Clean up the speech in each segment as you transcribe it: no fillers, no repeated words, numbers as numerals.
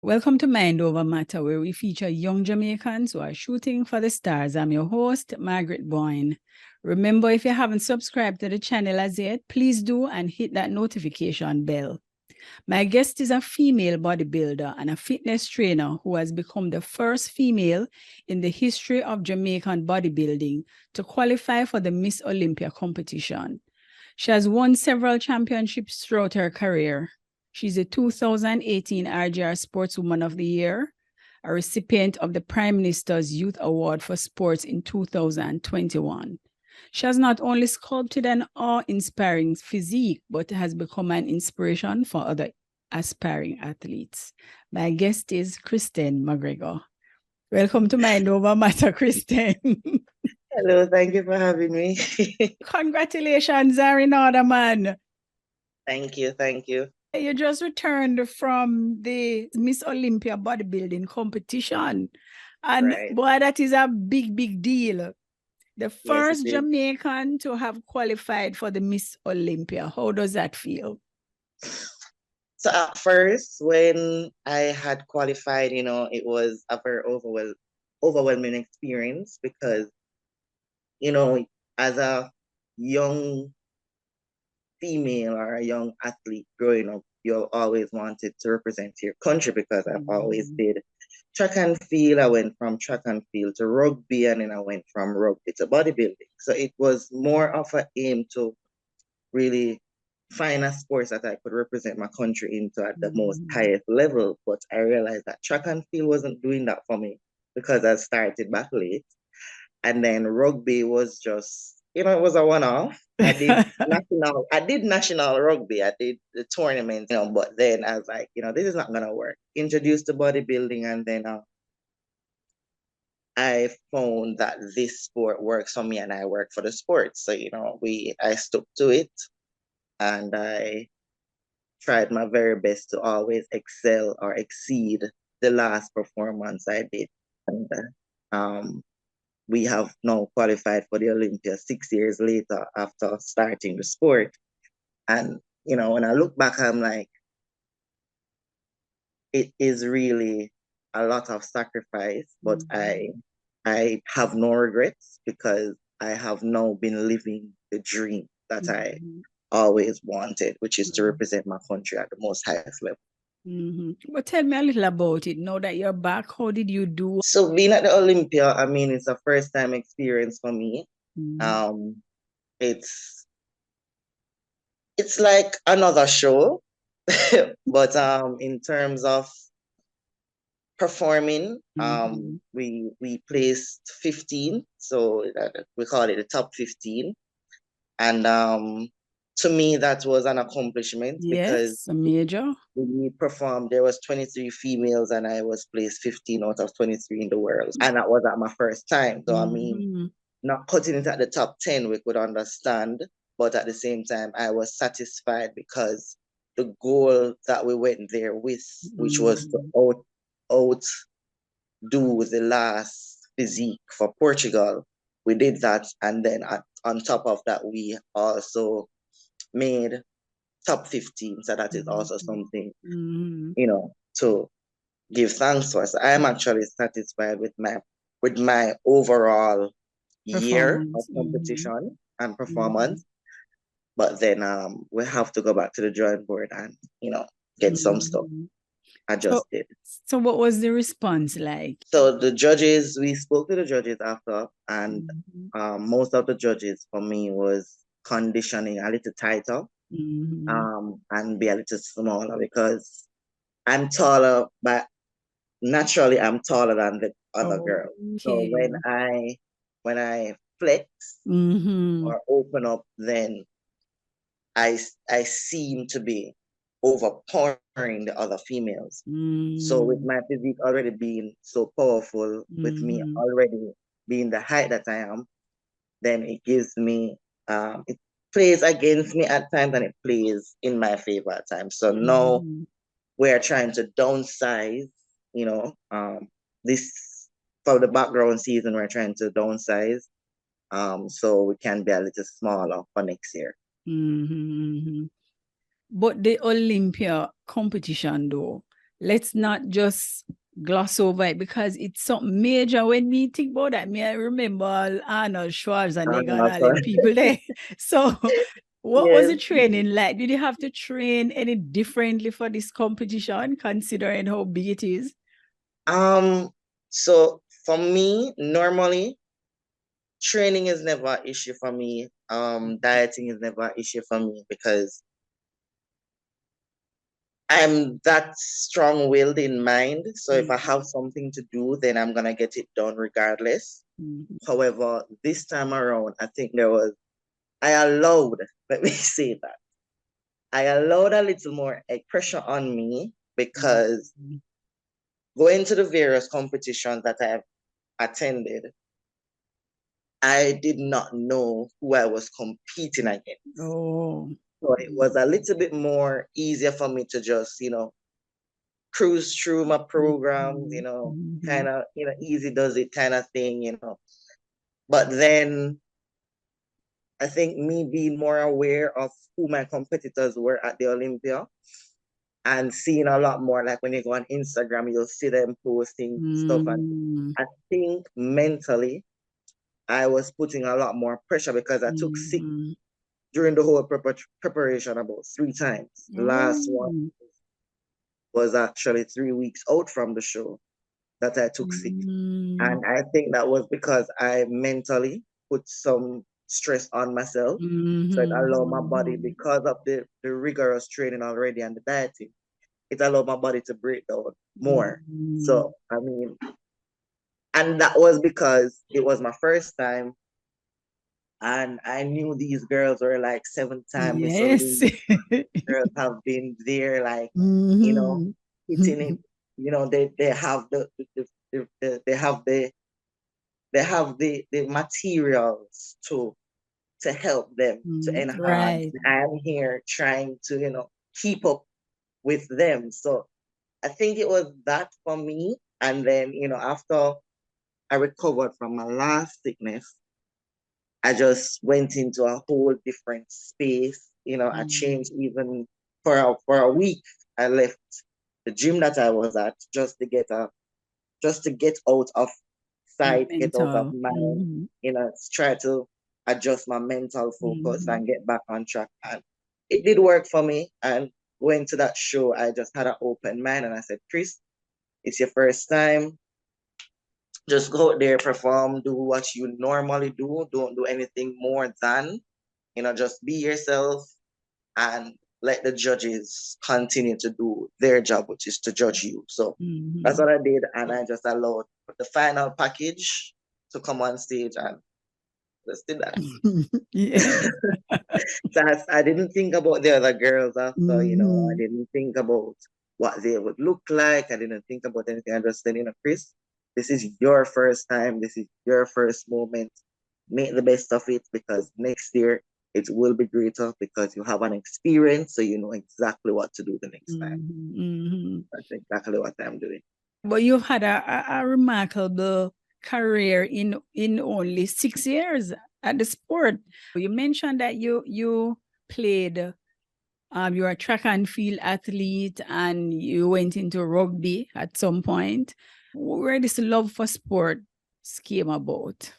Welcome to Mind Over Matter, where we feature young Jamaicans who are shooting for the stars. I'm your host, Margaret Boyne. Remember, if you haven't subscribed to the channel as yet, please do and hit that notification bell. My guest is a female bodybuilder and a fitness trainer who has become the first female in the history of Jamaican bodybuilding to qualify for the Miss Olympia competition. She has won several championships throughout her career. She's a 2018 RGR Sportswoman of the Year, a recipient of the Prime Minister's Youth Award for Sports in 2021. She has not only sculpted an awe-inspiring physique, but has become an inspiration for other aspiring athletes. My guest is Kristen Mcgregor. Welcome to Mind Over Matter, Kristen. Hello, thank you for having me. Congratulations are in order, man. Thank you. You just returned from the Miss Olympia bodybuilding competition. And Right. boy, that is a big deal. The first Yes, Jamaican to have qualified for the Miss Olympia. How does that feel? So at first, when I had qualified, it was a very overwhelming experience because, as a young female or a young athlete growing up, you always wanted to represent your country because I've always did track and field. I went from track and field to rugby, and then I went from rugby to bodybuilding. So it was more of an aim to really find a sport that I could represent my country into at the most highest level. But I realized that track and field wasn't doing that for me because I started back late. And then rugby was just, it was a one-off. I did national rugby. I did the tournament, but then I was like, this is not gonna work. Introduced to bodybuilding, and then I found that this sport works for me and I work for the sport. So, I stuck to it and I tried my very best to always excel or exceed the last performance I did. And we have now qualified for the Olympia 6 years later after starting the sport. And, when I look back, I'm like, it is really a lot of sacrifice, but I have no regrets because I have now been living the dream that I always wanted, which is to represent my country at the most highest level. But tell me a little about it. Now that you're back, how did you do? So being at the Olympia, I mean, it's a first time experience for me. It's like another show, but in terms of performing, we placed 15, so we call it the top 15, and to me that was an accomplishment because a major. We performed. There was 23 females, and I was placed 15 out of 23 in the world, and that was at my first time. So I mean, not cutting it at the top 10, we could understand, but at the same time, I was satisfied because the goal that we went there with, which was to outdo the last physique for Portugal, we did that, and then on top of that, we also made top 15. So that is also something, to give thanks for. So I'm actually satisfied with my overall year of competition and performance. But then we have to go back to the drawing board and, get some stuff adjusted. So what was the response like? So we spoke to the judges after, and most of the judges for me was conditioning a little tighter. And be a little smaller because I'm taller, but naturally I'm taller than the other girl. So when I flex or open up, then I seem to be overpowering the other females. So with my physique already being so powerful, with me already being the height that I am, then it gives me it plays against me at times and it plays in my favor at times. So now we're trying to downsize, this for the background season, we're trying to downsize so we can be a little smaller for next year. But the Olympia competition though, let's not just gloss over it because it's something major. When we think about that, I remember Arnold Schwarzenegger and all them people there. So what was the training like? Did you have to train any differently for this competition, considering how big it is? So for me, normally, training is never an issue for me. Dieting is never an issue for me because I'm that strong-willed in mind. So if I have something to do, then I'm gonna get it done regardless. However, this time around, I think I allowed, let me say that, I allowed a little more pressure on me because going to the various competitions that I've attended, I did not know who I was competing against. Oh. So it was a little bit more easier for me to just, cruise through my programs, kind of, easy does it kind of thing. But then I think me being more aware of who my competitors were at the Olympia and seeing a lot more, like when you go on Instagram, you'll see them posting stuff. And I think mentally, I was putting a lot more pressure because I took sick during the whole preparation about 3 times. The last one was actually 3 weeks out from the show that I took sick. And I think that was because I mentally put some stress on myself. So it allowed my body, because of the rigorous training already and the dieting, it allowed my body to break down more. So, I mean, and that was because it was my first time. And I knew these girls were like 7-time Miss Olympia. Girls have been there, like, hitting it. They have they have the materials to help them to enhance. Right. I'm here trying to, keep up with them. So I think it was that for me. And then, after I recovered from my last sickness, I just went into a whole different space. I changed even for a week. I left the gym that I was at just to get out of sight, get out of mind, try to adjust my mental focus and get back on track. And it did work for me. And going to that show, I just had an open mind and I said, Chris, it's your first time. Just go out there, perform, do what you normally do. Don't do anything more than, just be yourself and let the judges continue to do their job, which is to judge you. So that's what I did. And I just allowed the final package to come on stage and just did that. So I didn't think about the other girls after, I didn't think about what they would look like. I didn't think about anything. I just said, Chris, this is your first time. This is your first moment. Make the best of it because next year it will be greater because you have an experience, so you know exactly what to do the next time. That's exactly what I'm doing. But you've had a remarkable career in only 6 years at the sport. You mentioned that you played, you're a track and field athlete and you went into rugby at some point. Where this love for sport came about?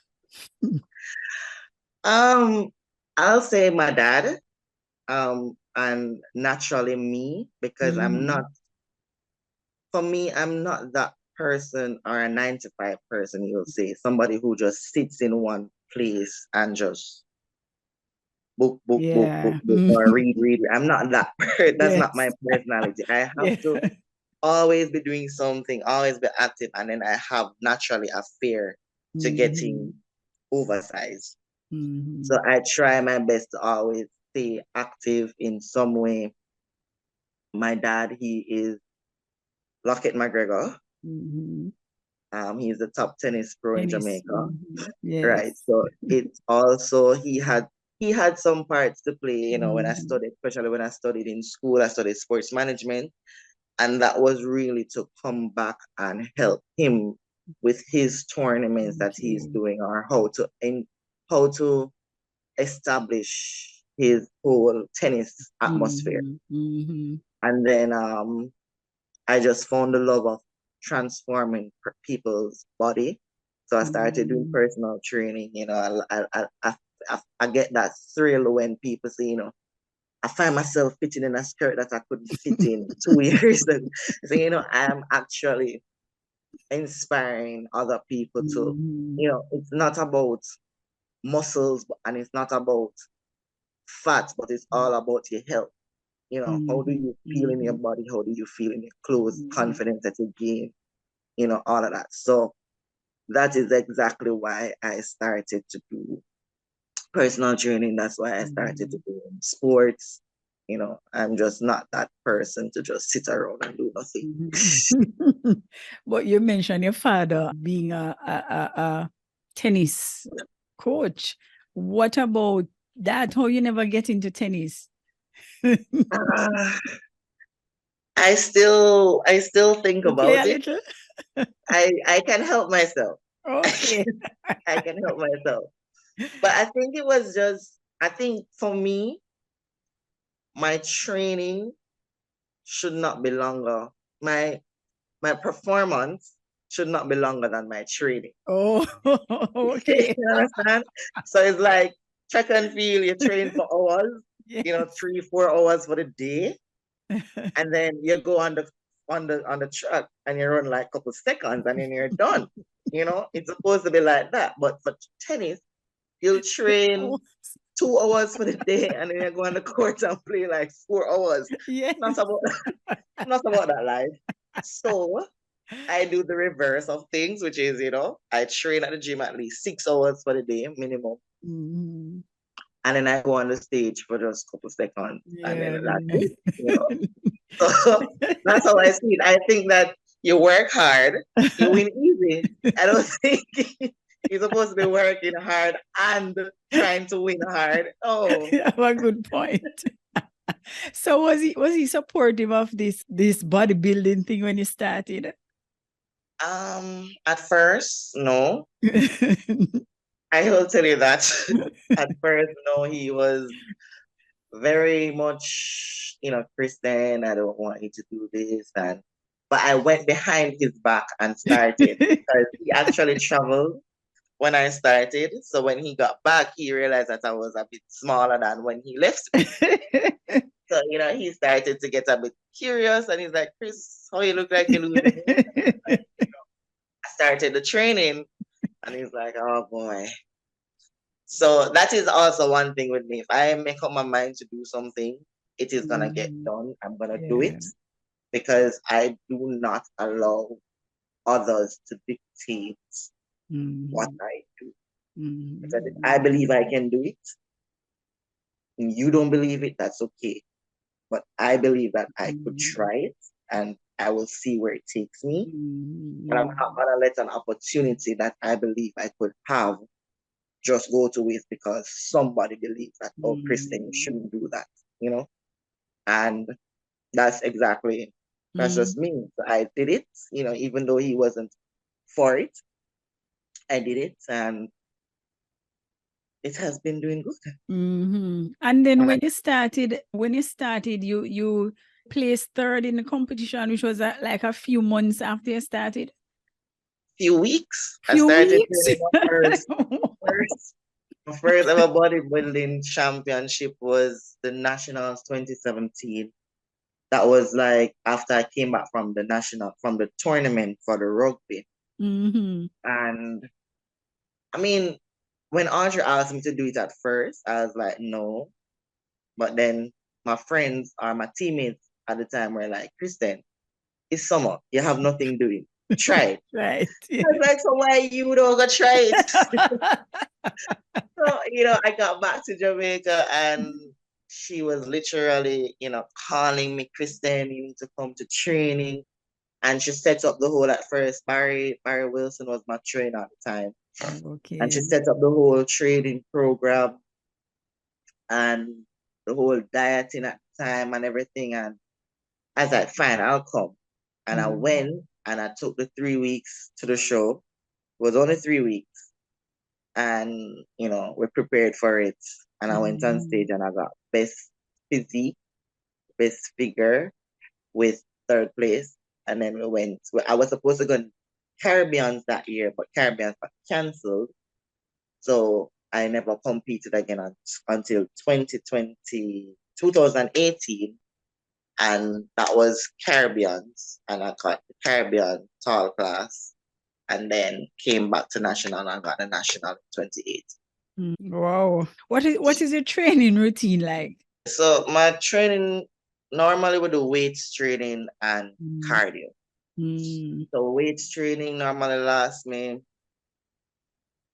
I'll say my dad, and naturally me, because I'm not that person or a 9-to-5 person, you'll say, somebody who just sits in one place and just book, or read. I'm not that person. That's not my personality. I have to always be doing something, always be active, and then I have naturally a fear to getting oversized. So I try my best to always stay active in some way. My dad, he is McGregor. He's the top tennis pro in Jamaica. Right. So it's also he had some parts to play, when I studied, especially when I studied in school, I studied sports management. And that was really to come back and help him with his tournaments that he's doing, or how to establish his whole tennis atmosphere. And then I just found the love of transforming people's body. So I started doing personal training. You know, I get that thrill when people say, you know, I find myself fitting in a skirt that I couldn't fit in 2 years ago. So, you know, I'm actually inspiring other people to, you know, it's not about muscles and it's not about fat, but it's all about your health. You know, how do you feel in your body? How do you feel in your clothes? Confidence that you gain, you know, all of that. So that is exactly why I started to do personal training. That's why I started to do sports. You know, I'm just not that person to just sit around and do nothing. But you mentioned your father being a tennis coach. What about that? How you never get into tennis? I still think You play about a it. little? I can help myself. Okay. I can help myself. But I think it was just, I think for me, my training should not be longer. My performance should not be longer than my training. Oh, okay. You understand? So it's like track and field, you train for hours, Yes. you know, 3-4 hours for the day. And then you go on the track and you run like a couple seconds and then you're done. You know, it's supposed to be like that. But for tennis, you'll train 2 hours for the day and then you go on the court and play like 4 hours. Yes. Not about that life. So I do the reverse of things, which is, you know, I train at the gym at least 6 hours for the day minimum. And then I go on the stage for just a couple seconds. Yeah. And then that's it, you know. So that's how I see it. I think that you work hard, you win easy. I don't think you're supposed to be working hard and trying to win hard. Oh, you have a good point. So was he supportive of this bodybuilding thing when you started? At first, no. I will tell you that. At first, no, he was very much, you know, Kristen, I don't want you to do this. But I went behind his back and started because he actually traveled when I started. So when he got back, he realized that I was a bit smaller than when he left me. So, you know, he started to get a bit curious and he's like, Chris, how you look like you're losing weight? Like, you know, I started the training and he's like, oh boy. So that is also one thing with me. If I make up my mind to do something, it is gonna get done. I'm gonna do it because I do not allow others to dictate what I do. Because if I believe I can do it, and you don't believe it, that's okay. But I believe that I could try it and I will see where it takes me. But I'm not gonna let an opportunity that I believe I could have just go to waste because somebody believes that, oh, Kristen, you shouldn't do that, you know? And that's just me. So I did it, you know, even though he wasn't for it, I did it and it has been doing good. And then when you started, you placed third in the competition, which was like a few months after you started. Few weeks. I started training my first ever bodybuilding championship was the Nationals 2017. That was like after I came back from the tournament for the rugby. And I mean, when Audrey asked me to do it at first, I was like, no. But then my friends or my teammates at the time were like, Kristen, it's summer. You have nothing doing. Try it. Right. I was like, so why you don't go try it? So, you know, I got back to Jamaica and she was literally, you know, calling me, Kristen, you need to come to training. And she set up the whole at first. Barry Wilson was my trainer at the time. Okay. And she set up the whole training program and the whole dieting at the time and everything. And I was like, fine, I'll come. And I went and I took the 3 weeks to the show. It was only 3 weeks. And, you know, we prepared for it. And I went on stage and I got best physique, best figure with third place. And then I was supposed to go in Caribbean that year, but Caribbean got canceled. So I never competed again until 2018. And that was Caribbeans. And I got the Caribbean tall class. And then came back to national and I got the national in 2018. Wow. What is your training routine like? So my training, normally we do weights training and cardio. So weights training normally lasts me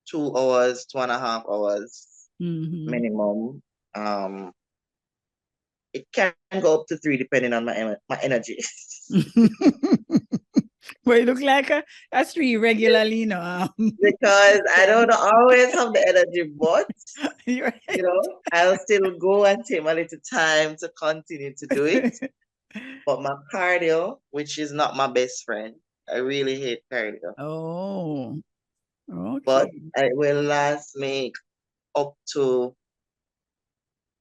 2 hours, 2.5 hours minimum. It can go up to 3 depending on my energy. Well, you look like a 3 regularly, you know. Because I don't always have the energy, but Right. you know, I'll still go and take my little time to continue to do it. But my cardio, which is not my best friend, I really hate cardio. Oh, okay. But it will last me up to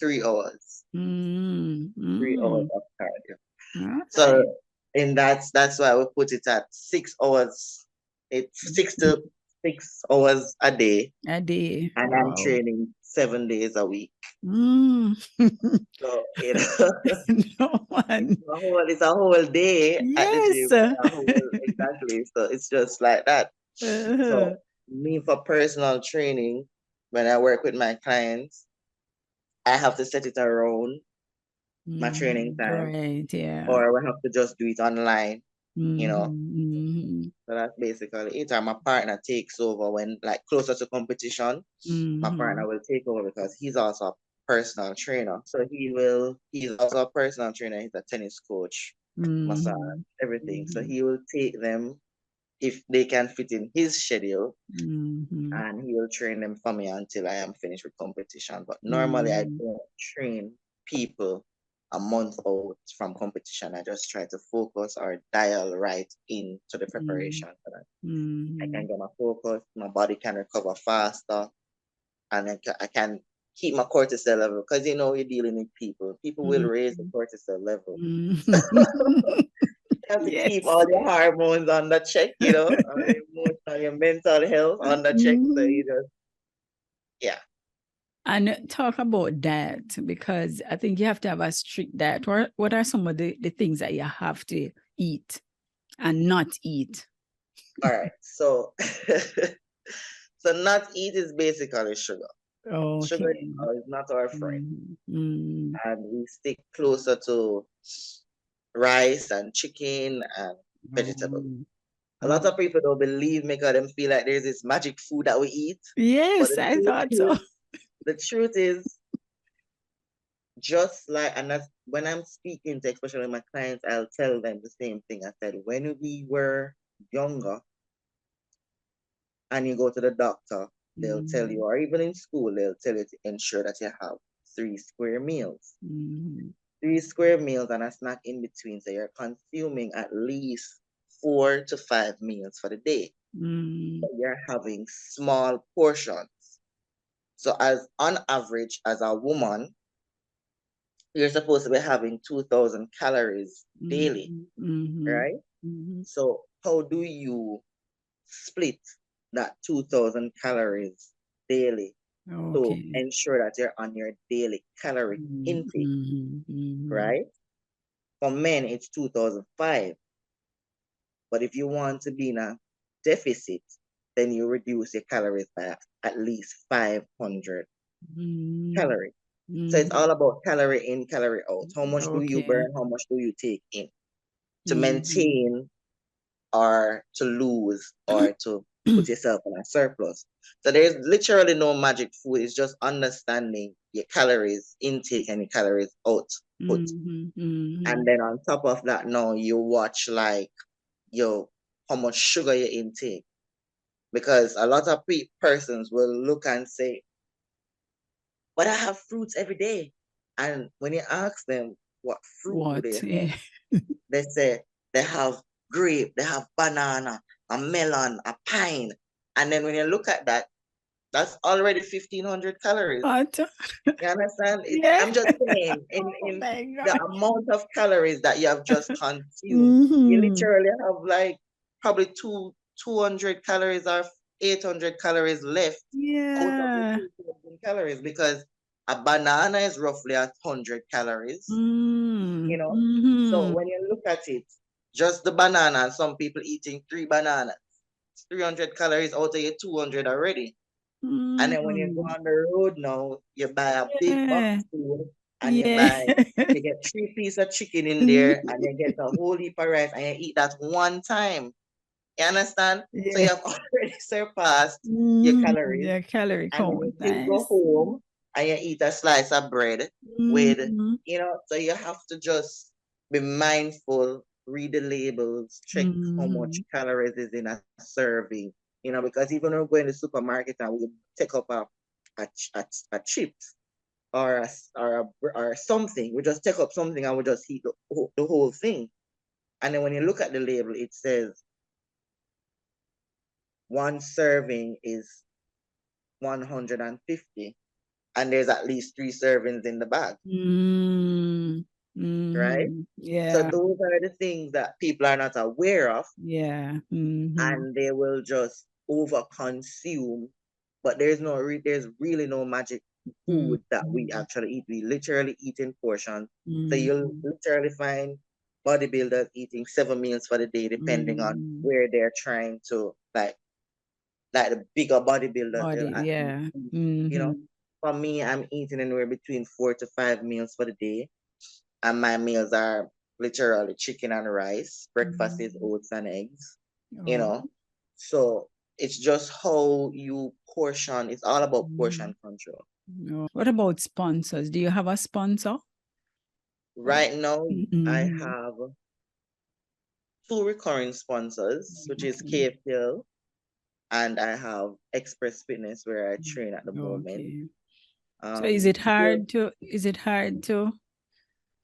3 hours. 3 hours of cardio. Okay. So, and that's why we put it at 6 hours. It's 6 to 6 hours a day. And I'm training 7 days a week. So, you know, it's a whole day at the gym. Exactly. So it's just like that. So me, for personal training, when I work with my clients, I have to set it around my training time. Right, yeah. Or we have to just do it online, you know. So that's basically it. And my partner takes over when, like, closer to competition. My partner will take over because he's also a personal trainer. So he's also a personal trainer. He's a tennis coach, massage, everything. So he will take them if they can fit in his schedule, and he will train them for me until I am finished with competition. But normally I don't train people a month out from competition. I just try to focus or dial right into the preparation for that. I can get my focus, my body can recover faster, and I can keep my cortisol level, because you know you're dealing with people. People will raise the cortisol level. You have to keep all your hormones under check, you know, your emotional, your mental health under check. So you just, yeah. And talk about diet, because I think you have to have a strict diet. What are some of the things that you have to eat and not eat? All right. So, so not eat is basically sugar. Okay. Sugar is not our friend. And we stick closer to rice and chicken and vegetables. A lot of people don't believe me because them feel like there's this magic food that we eat. Yes, I thought so. The truth is, just like, and that's when I'm speaking to especially my clients, I'll tell them the same thing. I said, when we were younger and you go to the doctor, they'll tell you, or even in school, they'll tell you to ensure that you have 3 square meals. 3 square meals and a snack in between. So you're consuming at least 4 to 5 meals for the day. But you're having small portions. So as on average, as a woman, you're supposed to be having 2,000 calories daily, right? So how do you split that 2,000 calories daily to ensure that you're on your daily calorie intake, right? For men, it's 2,005. But if you want to be in a deficit, then you reduce your calories by at least 500 calories. So it's all about calorie in, calorie out. How much do you burn? How much do you take in to maintain or to lose or to put yourself in a surplus? So there's literally no magic food. It's just understanding your calories intake and your calories output. And then on top of that, now you watch like, how much sugar you intake. Because a lot of persons will look and say, but I have fruits every day. And when you ask them what fruit do they have, they say they have grape, they have banana, a melon, a pine. And then when you look at that, That's already 1,500 calories. What? You understand? Yeah. I'm just saying, Oh in my the God. amount of calories that you have just consumed, you Mm-hmm. literally have like probably 200 calories or 800 calories left out of the Yeah. 2,000 calories, because a banana is roughly 100 calories, you know? So Mm-hmm. when you look at it, just the banana, some people eating 3 bananas, it's 300 calories out of your 200 already. And then when you go Mm-hmm. on the road now, you buy a big Yeah. box food, and Yeah. you get 3 pieces of chicken in there, and you get a whole heap of rice, and you eat that one time. You understand? So you Yeah. have already surpassed your calories, Yeah, calorie and then count. you still go Nice. home and you eat a slice of bread with, Mm-hmm. so you have to just be mindful, read the labels, check how much Mm-hmm. calories is in a serving, because even when we go in the supermarket and we take up a chips or something, we just take up something and we just eat the whole thing. And then when you look at the label, it says one serving is 150, and there's at least 3 servings in the bag, right? So Yeah. those are the things that people are not aware of, Yeah. and they will just over consume. But there's really no magic food that we actually eat. We literally eat in portions. So you'll literally find bodybuilders eating 7 meals for the day, depending on where they're trying to, like the bigger bodybuilders, they'll Body, actually yeah. eat. For me, I'm eating anywhere between 4 to 5 meals for the day, and my meals are literally chicken and rice. Breakfast is oats and eggs. you Oh, know. So it's just how you portion. It's all about portion control. no. What about sponsors? Do you have a sponsor? Right now, I Mm-hmm. have 2 recurring sponsors, which is Okay. KFL, and I have Express Fitness, where I train at the moment. Okay. So is it Yeah, hard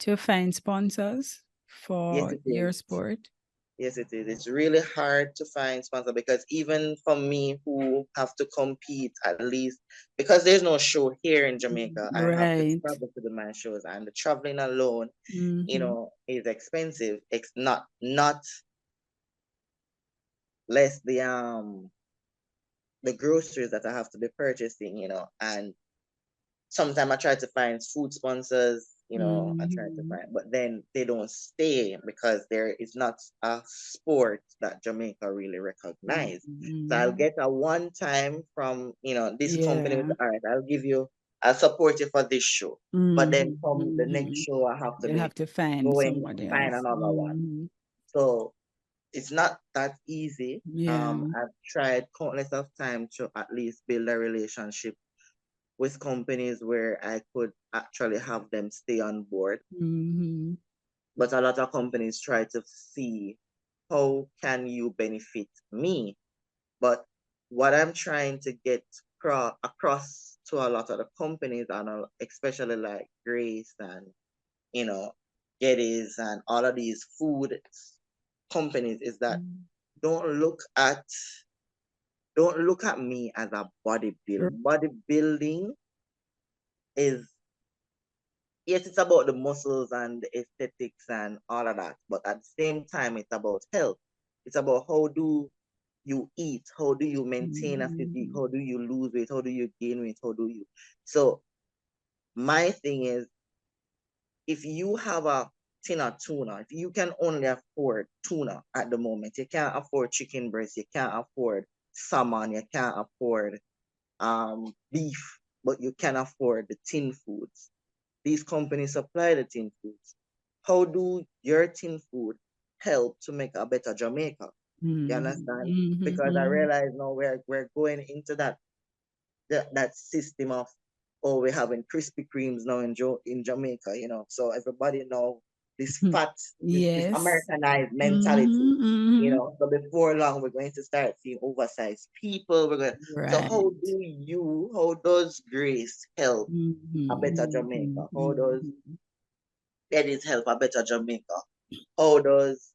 to find sponsors yes, for it your is. sport? Yes, it is. It's really hard to find sponsor, because even for me, who have to compete at least, because there's no show here in Jamaica, I have to Right. travel to my shows, and the traveling alone, Mm-hmm. is expensive. It's not less the groceries that I have to be purchasing, and sometimes I try to find food sponsors, I try to find, but then they don't stay, because there is not a sport that Jamaica really recognize. So I'll get a one time from, this company, Yeah. with, all right, I'll support you for this show. But then from the next show, I have to You'll be have to find going somebody find else. another one. So it's not that easy. Yeah. I've tried countless of times to at least build a relationship with companies where I could actually have them stay on board. But a lot of companies try to see how can you benefit me. But what I'm trying to get across to a lot of the companies, and especially like Grace and Geddes and all of these food companies, is that don't look at me as a bodybuilder. Bodybuilding is, yes, it's about the muscles and the aesthetics and all of that, but at the same time, it's about health. It's about how do you eat, how do you maintain a physique, how do you lose weight, how do you gain weight, how do you. So my thing is, if you have a tin of tuna, if you can only afford tuna at the moment, you can't afford chicken breast, you can't afford salmon, you can't afford beef, but you can afford the tin foods. These companies supply the tin foods. How do your tin food help to make a better Jamaica? You understand? Because I realize now we're going into that system of, oh, we're having Krispy Kremes now in Jamaica, So everybody know this fat, this Yes. Americanized mentality. So before long we're going to start seeing oversized people. So Right. how does Grace help a better Jamaica? How does Eddie's help a better Jamaica? How does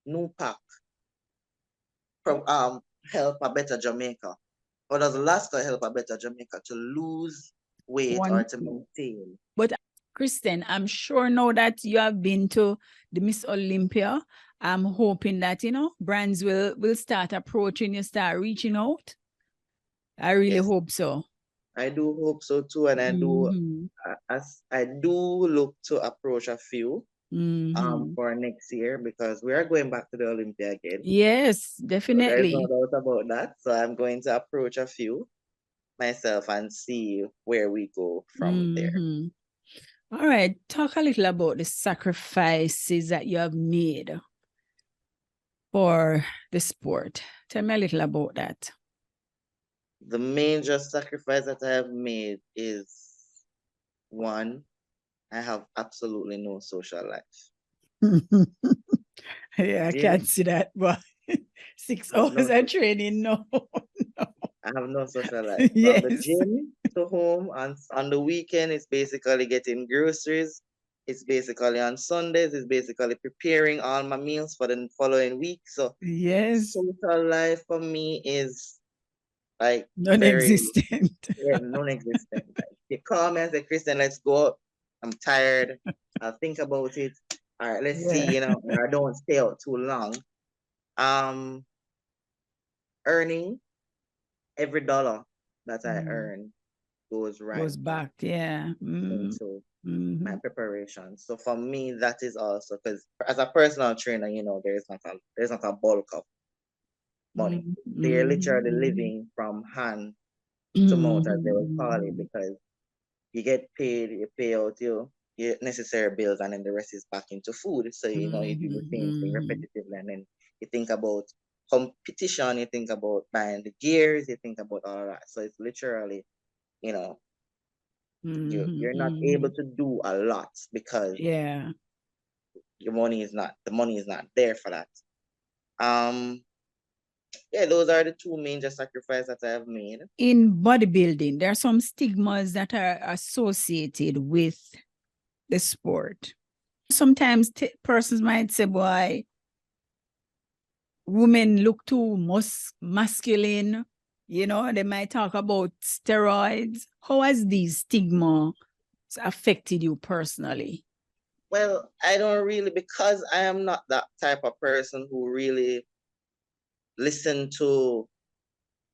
New Pack help a better Jamaica? How does Alaska help a better Jamaica to lose weight or to maintain? But Kristen, I'm sure now that you have been to the Miss Olympia, I'm hoping that, you know, brands will start approaching you, start reaching out. I really hope so. I do hope so too, and I do look to approach a few for next year, because we are going back to the Olympia again. Yes, definitely. So there's no doubt about that. So I'm going to approach a few myself and see where we go from there. All right, talk a little about the sacrifices that you have made for the sport. Tell me a little about that. The major sacrifice that I have made is, one, I have absolutely no social life. Yeah, I can't see that, but 6 hours of training, no. I have no social life. From the gym to home, and on the weekend, it's basically getting groceries. It's basically on Sundays, it's basically preparing all my meals for the following week. So social life for me is like non-existent. Non-existent. Like, you call me and say, Kristen, let's go out. I'm tired. I'll think about it. All right, let's see, you know, I don't stay out too long. Earning, every dollar that I earn goes back, into my preparation. So for me, that is also, because as a personal trainer, you know, there's not a bulk of money. They're literally living from hand to mouth, as they will call it, because you get paid, you pay out your necessary bills, and then the rest is back into food. So, you know, you do the same thing repetitively, and then you think about competition, you think about buying the gears, you think about all that. So it's literally, you know, you're not able to do a lot because the money is not there for that. Those are the two major sacrifices that I have made. In bodybuilding, there are some stigmas that are associated with the sport. Sometimes persons might say, boy, women look too masculine. You know, they might talk about steroids. How has these stigmas affected you personally? Well, I don't really, because I am not that type of person who really listen to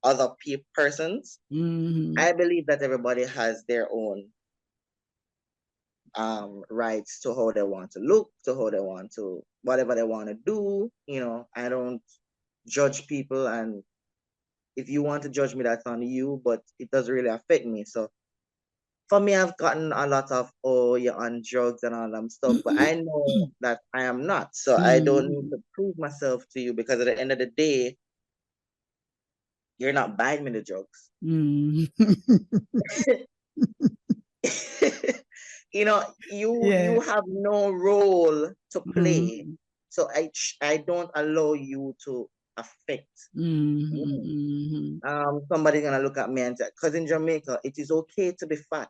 other persons. I believe that everybody has their own rights to how they want to look, to how they want to, whatever they want to do. You know, I don't judge people, and if you want to judge me, that's on you, but it doesn't really affect me. So for me, I've gotten a lot of, oh, you're on drugs and all that stuff, but I know that I am not. So I don't need to prove myself to you, because at the end of the day, you're not buying me the drugs. You know, you have no role to play. So I don't allow you to affect. Somebody's gonna look at me and say, because in Jamaica, it is okay to be fat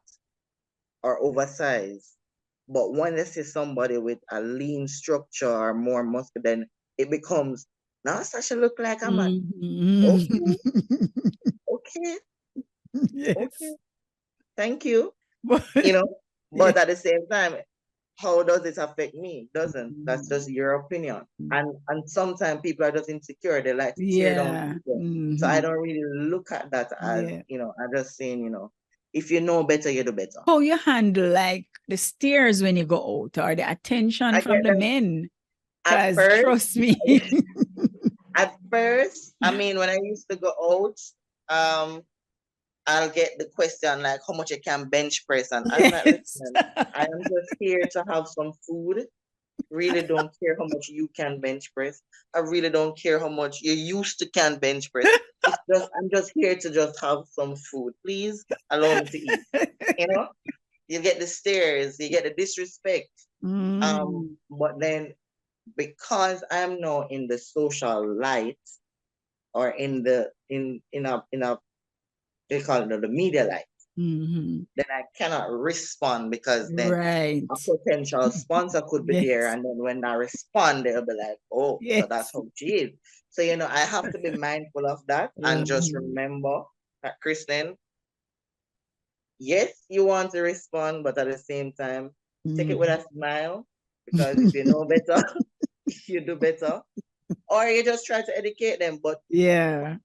or oversized. But when they see somebody with a lean structure or more muscle, then it becomes, now Sasha look like a man. Okay. Okay. Thank you. You know, but at the same time, how does it affect me? Doesn't. That's just your opinion. And sometimes people are just insecure. They like to tear down people. So I don't really look at that as, you know, I'm just saying, you know, if you know better, you do better. How you handle like the stares when you go out, or the attention from the men? Because trust me. At first, I mean, when I used to go out, I'll get the question like, how much you can bench press? And I'm like, listen, I am just here to have some food. Really don't care how much you can bench press. I really don't care how much you used to can bench press. It's just, I'm just here to just have some food. Please allow me to eat. You know, you get the stares, you get the disrespect. But then, because I'm now in the social light, or in the in a they call it the media light, then I cannot respond, because then a potential sponsor could be there, and then when I respond, they'll be like, oh, so that's how she is. So, I have to be mindful of that and just remember that, Kristen, yes, you want to respond, but at the same time, take it with a smile, because if you know better, you do better. Or you just try to educate them. But yeah.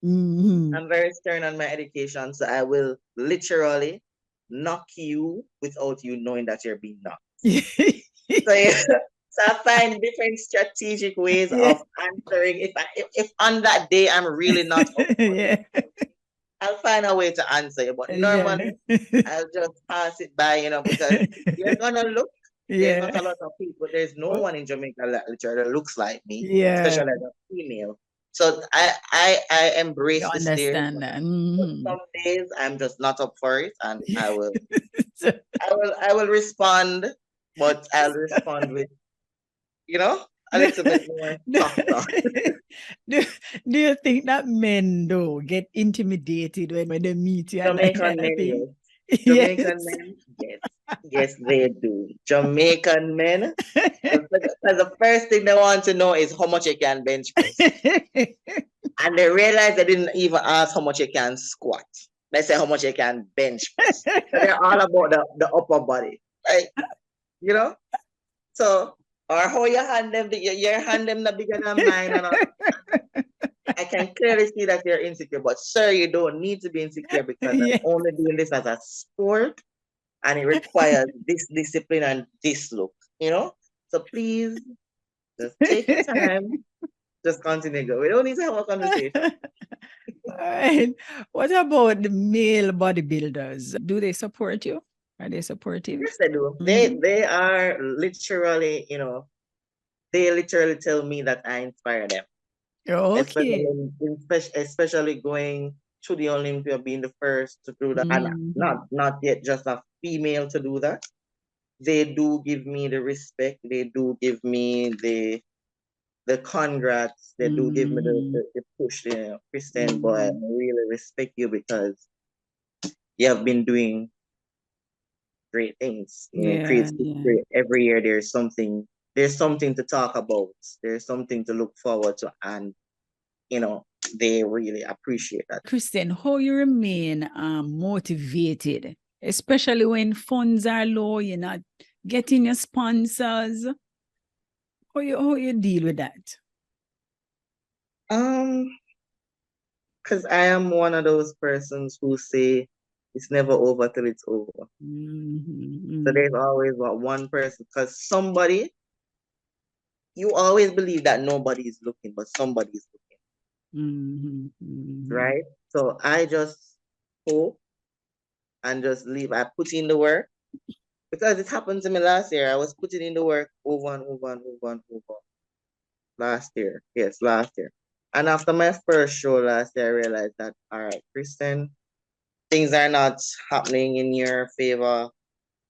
I'm very stern on my education, so I will literally knock you without you knowing that you're being knocked. So, so I find different strategic ways of answering. If on that day I'm really not up, I'll find a way to answer you. But normally, I'll just pass it by, because you're gonna look. There's not a lot of people. There's no one in Jamaica that literally looks like me, especially as a female. So I embrace the stairs. Understand that. But some days I'm just not up for it, and I will respond, but I'll respond with, a little bit more softer. Do you think that men though get intimidated when they meet you? Jamaican men, yes. Jamaican men, yes. Yes, they do. Jamaican men, because the first thing they want to know is how much you can bench press. And they realize they didn't even ask how much you can squat. They say how much you can bench press. So they're all about the upper body. Like, so, or how you hand them, your hand them not bigger than mine. And I can clearly see that you're insecure, but sir, you don't need to be insecure, because I'm only doing this as a sport, and it requires this discipline and this look, So please, just take your time. Just continue to go. We don't need to have a conversation. All right. What about the male bodybuilders? Do they support you? Are they supportive? Yes, they do. They are literally, they literally tell me that I inspire them. Okay. Especially going to the Olympia, being the first to do that, and not yet just a female to do that. They do give me the respect. They do give me the congrats. They do give me the push. Kristen, boy, I really respect you, because you have been doing great things. Every year there's something to talk about. There's something to look forward to, and they really appreciate that. Kristen, how you remain motivated, especially when funds are low, you're not getting your sponsors? How you deal with that? Because I am one of those persons who say it's never over till it's over. So there's always one person, because somebody, you always believe that nobody is looking, but somebody is looking. Right? So I just hope and just leave. I put in the work, because it happened to me last year. I was putting in the work over and over and over and over. Last year. Yes, last year. And after my first show last year, I realized that, all right, Kristen, things are not happening in your favor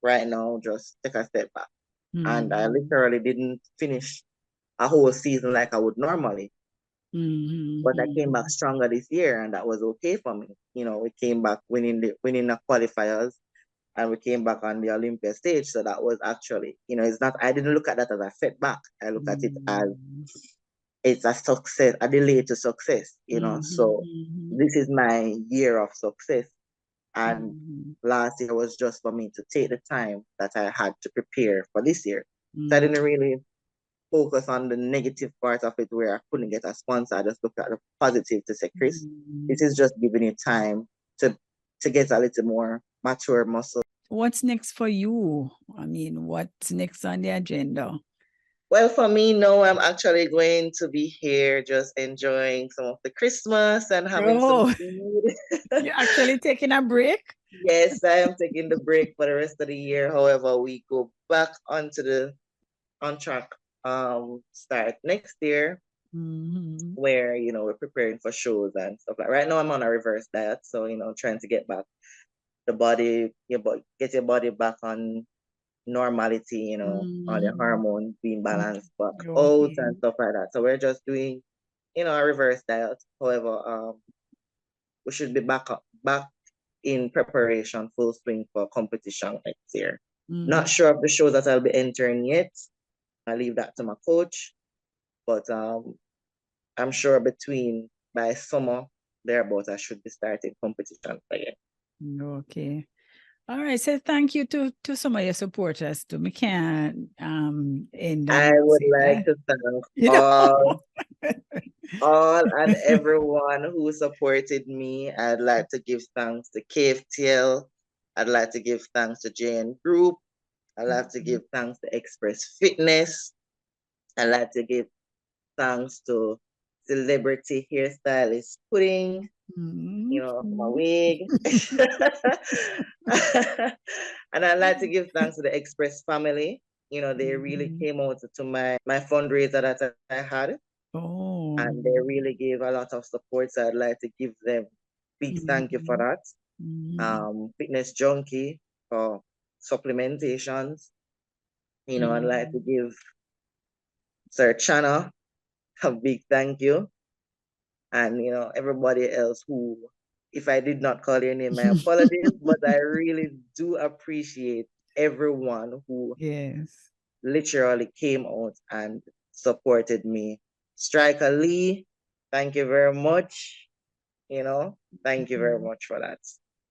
right now. Just take a step back. And I literally didn't finish a whole season like I would normally. But I came back stronger this year, and that was okay for me. We came back winning the qualifiers, and we came back on the Olympia stage. So that was actually, it's not, I didn't look at that as a setback. I look at it as it's a success, a delay to success, So this is my year of success. And last year was just for me to take the time that I had to prepare for this year. So I didn't really focus on the negative part of it where I couldn't get a sponsor. I just looked at the positive to say, Chris, this is just giving you time to get a little more mature muscle. What's next for you? I mean, what's next on the agenda? Well, for me, no, I'm actually going to be here just enjoying some of the Christmas and having some food. You're actually taking a break? Yes, I am taking the break for the rest of the year. However, we go back on track start next year, where we're preparing for shows and stuff. Like right now I'm on a reverse diet, so trying to get back the body, get your body back on normality, all your hormones being balanced back out and stuff like that. So we're just doing a reverse diet. However, we should be back in preparation, full swing for competition next year. Not sure of the shows that I'll be entering yet. I leave that to my coach, but I'm sure by summer, thereabouts, I should be starting competition again. Okay. All right. So thank you to some of your supporters too. We can't end I and would say like that. to thank You know? all and everyone who supported me. I'd like to give thanks to KFTL. I'd like to give thanks to JN Group. I'd like to give thanks to Express Fitness. I'd like to give thanks to Celebrity Hairstylist Pudding, you know, my wig. And I'd like to give thanks to the Express family. You know, they really came out to my fundraiser that I had. Oh. And they really gave a lot of support. So I'd like to give them big thank you for that. Fitness Junkie for supplementations. You know, I'd like to give Sir Chana a big thank you. And, you know, everybody else who, if I did not call your name, my apologies, but I really do appreciate everyone who literally came out and supported me. Striker Lee, thank you very much. You know, thank you very much for that.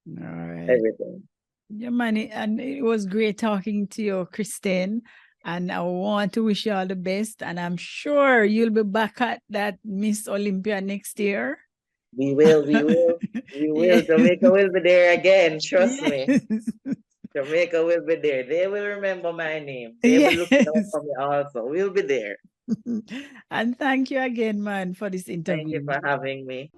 All right. Everything. Yeah, man, and it was great talking to you, Kristen. And I want to wish you all the best. And I'm sure you'll be back at that Miss Olympia next year. We will. Yes. Jamaica will be there again. Trust me. Jamaica will be there. They will remember my name. They will look out for me also. We'll be there. And thank you again, man, for this interview. Thank you for having me.